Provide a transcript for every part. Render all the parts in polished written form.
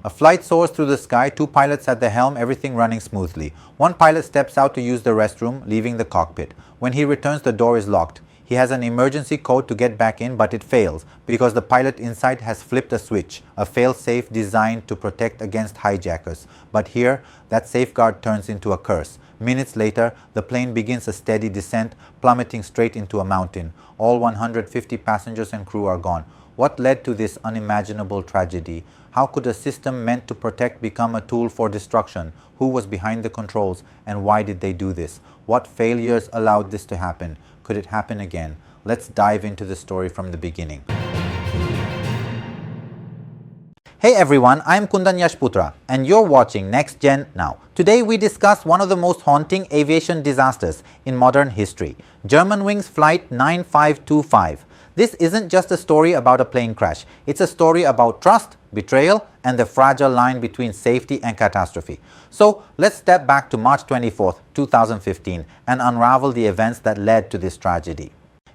A flight soars through the sky, two pilots at the helm, everything running smoothly. One pilot steps out to use the restroom, leaving the cockpit. When he returns, the door is locked. He has an emergency code to get back in, but it fails because the pilot inside has flipped a switch, a fail-safe designed to protect against hijackers. But here, that safeguard turns into a curse. Minutes later, the plane begins a steady descent, plummeting straight into a mountain. All 150 passengers and crew are gone. What led to this unimaginable tragedy? How could a system meant to protect become a tool for destruction? Who was behind the controls, and why did they do this? What failures allowed this to happen? Could it happen again? Let's dive into the story from the beginning. Hey everyone, I'm Kundan Yashputra and you're watching NextGen Now. Today we discuss one of the most haunting aviation disasters in modern history, Germanwings Flight 9525. This isn't just a story about a plane crash, it's a story about trust, betrayal, and the fragile line between safety and catastrophe. So let's step back to March 24th, 2015 and unravel the events that led to this tragedy.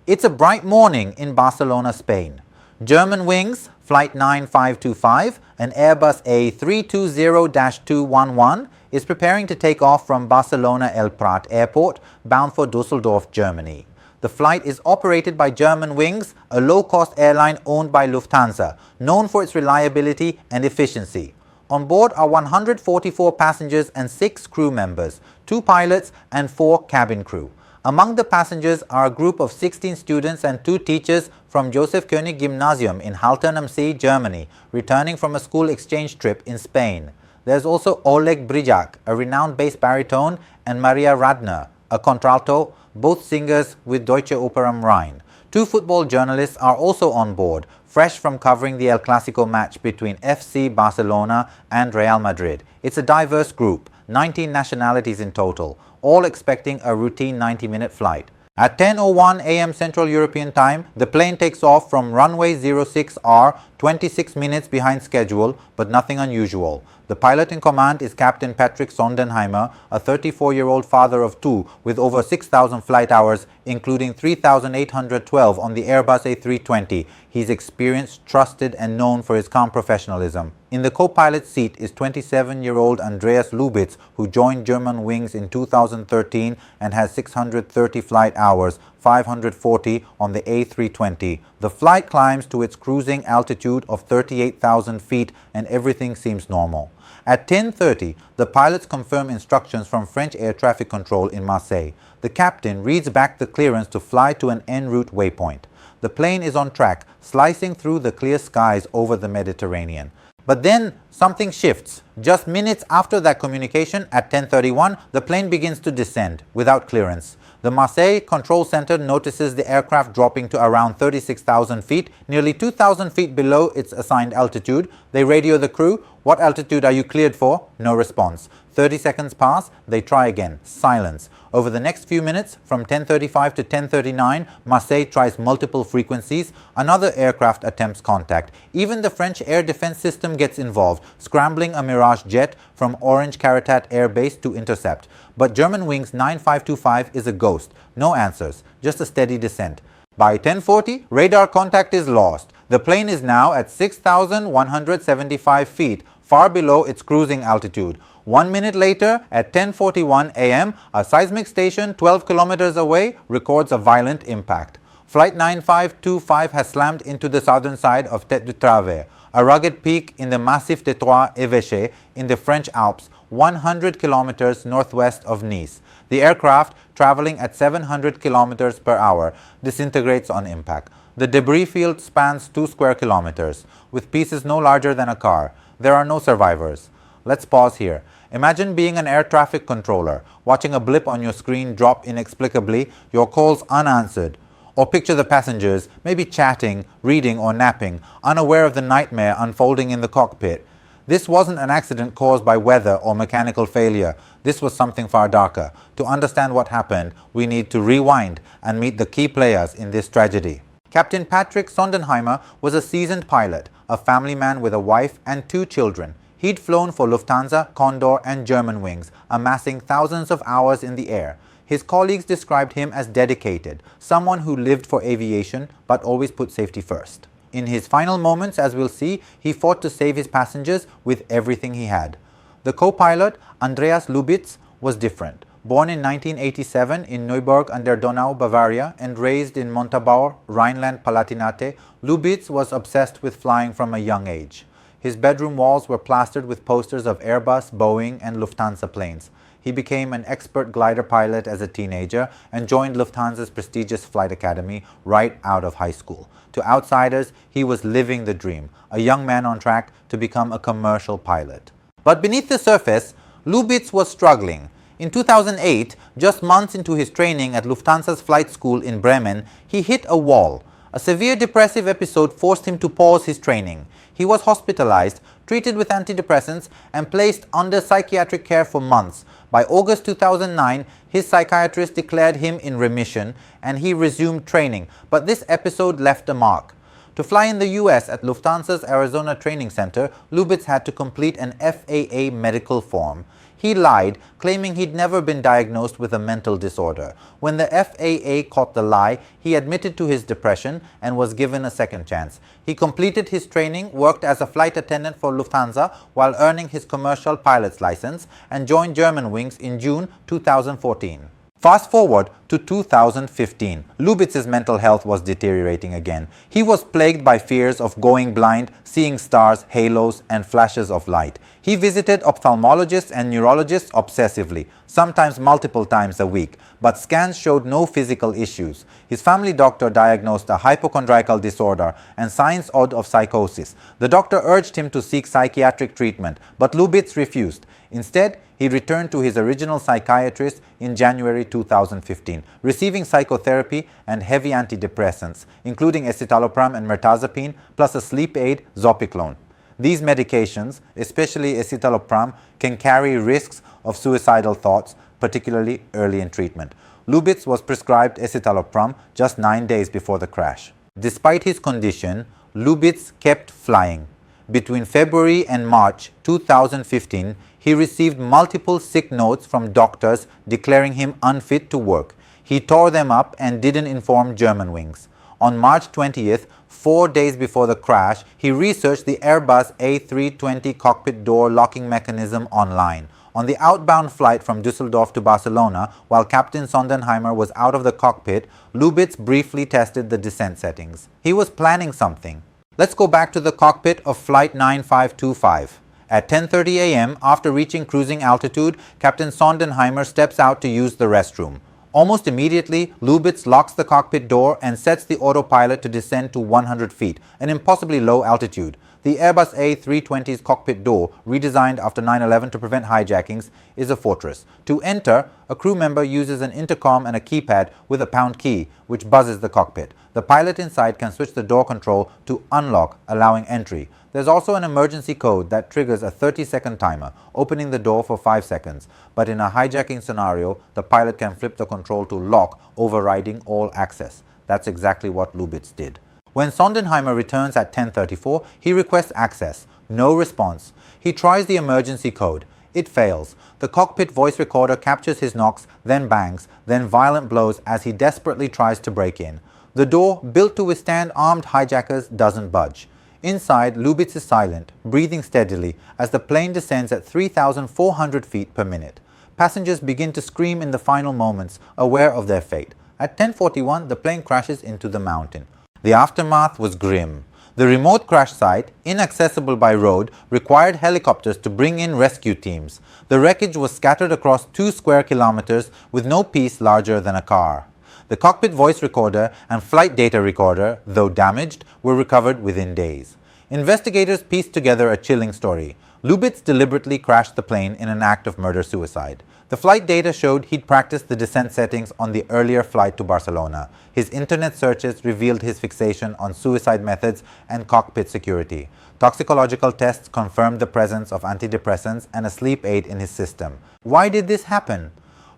It's a bright morning in Barcelona, Spain. Germanwings Flight 9525, an Airbus A320-211, is preparing to take off from Barcelona El Prat Airport, bound for Düsseldorf, Germany. The flight is operated by Germanwings, a low-cost airline owned by Lufthansa, known for its reliability and efficiency. On board are 144 passengers and 6 crew members, 2 pilots and 4 cabin crew. Among the passengers are a group of 16 students and 2 teachers from Joseph König Gymnasium in Haltern am See, Germany, returning from a school exchange trip in Spain. There's also Oleg Hijack, a renowned bass baritone, and Maria Radner, a contralto, both singers with Deutsche Oper am Rhein. 2 football journalists are also on board, fresh from covering the El Clasico match between FC Barcelona and Real Madrid. It's a diverse group, 19 nationalities in total, all expecting a routine 90-minute flight. At 10:01 a.m. Central European Time, the plane takes off from runway 06R, 26 minutes behind schedule, but nothing unusual. The pilot in command is Captain Patrick Sondenheimer, a 34-year-old father of 2 with over 6,000 flight hours, including 3,812 on the Airbus A320. He's experienced, trusted, and known for his calm professionalism. In the co-pilot seat is 27-year-old Andreas Lubitz, who joined Germanwings in 2013 and has 630 flight hours, 540 on the A320. The flight climbs to its cruising altitude of 38,000 feet and everything seems normal. At 10:30, the pilots confirm instructions from French air traffic control in Marseille. The captain reads back the clearance to fly to an en route waypoint. The plane is on track, slicing through the clear skies over the Mediterranean. But then something shifts. Just minutes after that communication, at 10:31, the plane begins to descend without clearance. The Marseille Control Center notices the aircraft dropping to around 36,000 feet, nearly 2,000 feet below its assigned altitude. They radio the crew, "What altitude are you cleared for?" No response. 30 seconds pass, they try again. Silence. Over the next few minutes, from 10:35 to 10:39, Marseille tries multiple frequencies. Another aircraft attempts contact. Even the French air defense system gets involved, scrambling a Mirage jet from Orange Caritat Air Base to intercept. But Germanwings 9525 is a ghost. No answers, just a steady descent. By 10:40, radar contact is lost. The plane is now at 6,175 feet, far below its cruising altitude. 1 minute later, at 10:41 a.m., a seismic station 12 kilometers away records a violent impact. Flight 9525 has slammed into the southern side of Tête du Travers, a rugged peak in the Massif des Trois Évêchés in the French Alps, 100 kilometers northwest of Nice. The aircraft, traveling at 700 kilometers per hour, disintegrates on impact. The debris field spans 2 square kilometers, with pieces no larger than a car. There are no survivors. Let's pause here. Imagine being an air traffic controller, watching a blip on your screen drop inexplicably, your calls unanswered. Or picture the passengers, maybe chatting, reading, or napping, unaware of the nightmare unfolding in the cockpit. This wasn't an accident caused by weather or mechanical failure. This was something far darker. To understand what happened, we need to rewind and meet the key players in this tragedy. Captain Patrick Sondenheimer was a seasoned pilot, a family man with a wife and 2 children. He'd flown for Lufthansa, Condor, and Germanwings, amassing thousands of hours in the air. His colleagues described him as dedicated, someone who lived for aviation but always put safety first. In his final moments, as we'll see, he fought to save his passengers with everything he had. The co-pilot, Andreas Lubitz, was different. Born in 1987 in Neuburg an der Donau, Bavaria, and raised in Montabaur, Rhineland-Palatinate, Lubitz was obsessed with flying from a young age. His bedroom walls were plastered with posters of Airbus, Boeing, and Lufthansa planes. He became an expert glider pilot as a teenager and joined Lufthansa's prestigious flight academy right out of high school. To outsiders, he was living the dream, a young man on track to become a commercial pilot. But beneath the surface, Lubitz was struggling. In 2008, just months into his training at Lufthansa's flight school in Bremen, he hit a wall. A severe depressive episode forced him to pause his training. He was hospitalized, treated with antidepressants, and placed under psychiatric care for months. By August 2009, his psychiatrist declared him in remission and he resumed training, but this episode left a mark. To fly in the US at Lufthansa's Arizona Training Center, Lubitz had to complete an FAA medical form. He lied, claiming he'd never been diagnosed with a mental disorder. When the FAA caught the lie, he admitted to his depression and was given a second chance. He completed his training, worked as a flight attendant for Lufthansa while earning his commercial pilot's license, and joined Germanwings in June 2014. Fast forward to 2015. Lubitz's mental health was deteriorating again. He was plagued by fears of going blind, seeing stars, halos, and flashes of light. He visited ophthalmologists and neurologists obsessively, sometimes multiple times a week, but scans showed no physical issues. His family doctor diagnosed a hypochondriacal disorder and signs odd of psychosis. The doctor urged him to seek psychiatric treatment, but Lubitz refused. Instead, he returned to his original psychiatrist in January 2015, receiving psychotherapy and heavy antidepressants, including escitalopram and mirtazapine, plus a sleep aid, zopiclone. These medications, especially escitalopram, can carry risks of suicidal thoughts, particularly early in treatment. Lubitz was prescribed escitalopram just 9 days before the crash. Despite his condition, Lubitz kept flying. Between February and March 2015, he received multiple sick notes from doctors declaring him unfit to work. He tore them up and didn't inform Germanwings. On March 20th, 4 days before the crash, he researched the Airbus A320 cockpit door locking mechanism online. On the outbound flight from Düsseldorf to Barcelona, while Captain Sondenheimer was out of the cockpit, Lubitz briefly tested the descent settings. He was planning something. Let's go back to the cockpit of Flight 9525. At 10:30 a.m., after reaching cruising altitude, Captain Sondenheimer steps out to use the restroom. Almost immediately, Lubitz locks the cockpit door and sets the autopilot to descend to 100 feet, an impossibly low altitude. The Airbus A320's cockpit door, redesigned after 9/11 to prevent hijackings, is a fortress. To enter, a crew member uses an intercom and a keypad with a pound key, which buzzes the cockpit. The pilot inside can switch the door control to unlock, allowing entry. There's also an emergency code that triggers a 30-second timer, opening the door for 5 seconds. But in a hijacking scenario, the pilot can flip the control to lock, overriding all access. That's exactly what Lubitz did. When Sondenheimer returns at 10:34, he requests access. No response. He tries the emergency code. It fails. The cockpit voice recorder captures his knocks, then bangs, then violent blows as he desperately tries to break in. The door, built to withstand armed hijackers, doesn't budge. Inside, Lubitz is silent, breathing steadily as the plane descends at 3,400 feet per minute. Passengers begin to scream in the final moments, aware of their fate. At 10:41, the plane crashes into the mountain. The aftermath was grim. The remote crash site, inaccessible by road, required helicopters to bring in rescue teams. The wreckage was scattered across 2 square kilometers with no piece larger than a car. The cockpit voice recorder and flight data recorder, though damaged, were recovered within days. Investigators pieced together a chilling story. Lubitz deliberately crashed the plane in an act of murder-suicide. The flight data showed he'd practiced the descent settings on the earlier flight to Barcelona. His internet searches revealed his fixation on suicide methods and cockpit security. Toxicological tests confirmed the presence of antidepressants and a sleep aid in his system. Why did this happen?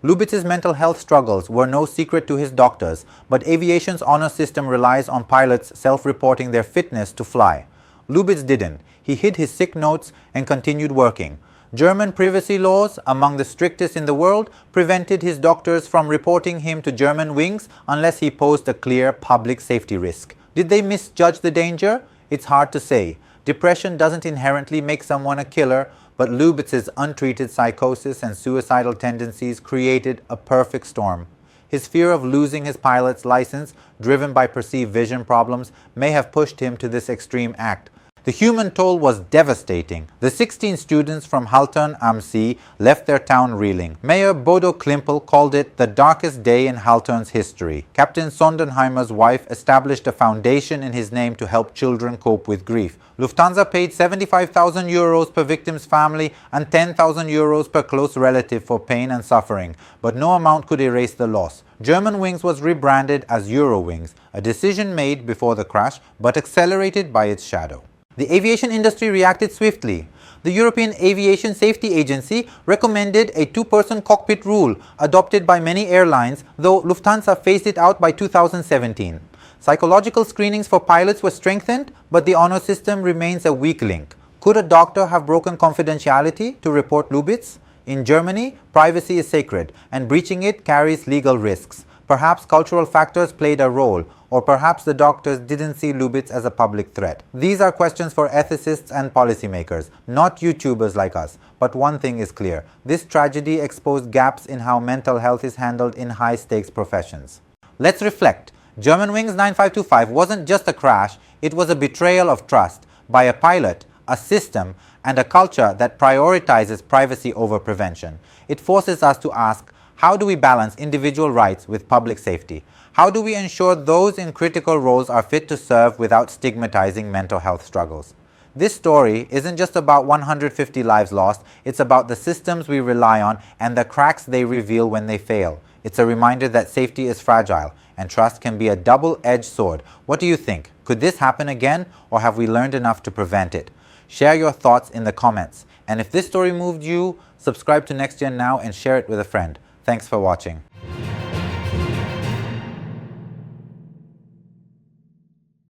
Lubitz's mental health struggles were no secret to his doctors, but aviation's honor system relies on pilots self-reporting their fitness to fly. Lubitz didn't. He hid his sick notes and continued working. German privacy laws, among the strictest in the world, prevented his doctors from reporting him to Germanwings unless he posed a clear public safety risk. Did they misjudge the danger? It's hard to say. Depression doesn't inherently make someone a killer, but Lubitz's untreated psychosis and suicidal tendencies created a perfect storm. His fear of losing his pilot's license, driven by perceived vision problems, may have pushed him to this extreme act. The human toll was devastating. The 16 students from Haltern am See left their town reeling. Mayor Bodo Klimpel called it the darkest day in Haltern's history. Captain Sondenheimer's wife established a foundation in his name to help children cope with grief. Lufthansa paid 75,000 euros per victim's family and 10,000 euros per close relative for pain and suffering, but no amount could erase the loss. Germanwings was rebranded as Eurowings, a decision made before the crash but accelerated by its shadow. The aviation industry reacted swiftly. The European Aviation Safety Agency recommended a two-person cockpit rule adopted by many airlines, though Lufthansa phased it out by 2017. Psychological screenings for pilots were strengthened, but the honor system remains a weak link. Could a doctor have broken confidentiality to report Lubitz? In Germany, privacy is sacred, and breaching it carries legal risks. Perhaps cultural factors played a role, or perhaps the doctors didn't see Lubitz as a public threat. These are questions for ethicists and policymakers, not YouTubers like us. But one thing is clear: this tragedy exposed gaps in how mental health is handled in high-stakes professions. Let's reflect. Germanwings 9525 wasn't just a crash, it was a betrayal of trust by a pilot, a system, and a culture that prioritizes privacy over prevention. It forces us to ask, how do we balance individual rights with public safety? How do we ensure those in critical roles are fit to serve without stigmatizing mental health struggles? This story isn't just about 150 lives lost, it's about the systems we rely on and the cracks they reveal when they fail. It's a reminder that safety is fragile and trust can be a double-edged sword. What do you think? Could this happen again, or have we learned enough to prevent it? Share your thoughts in the comments. And if this story moved you, subscribe to NextGen Now and share it with a friend. Thanks for watching.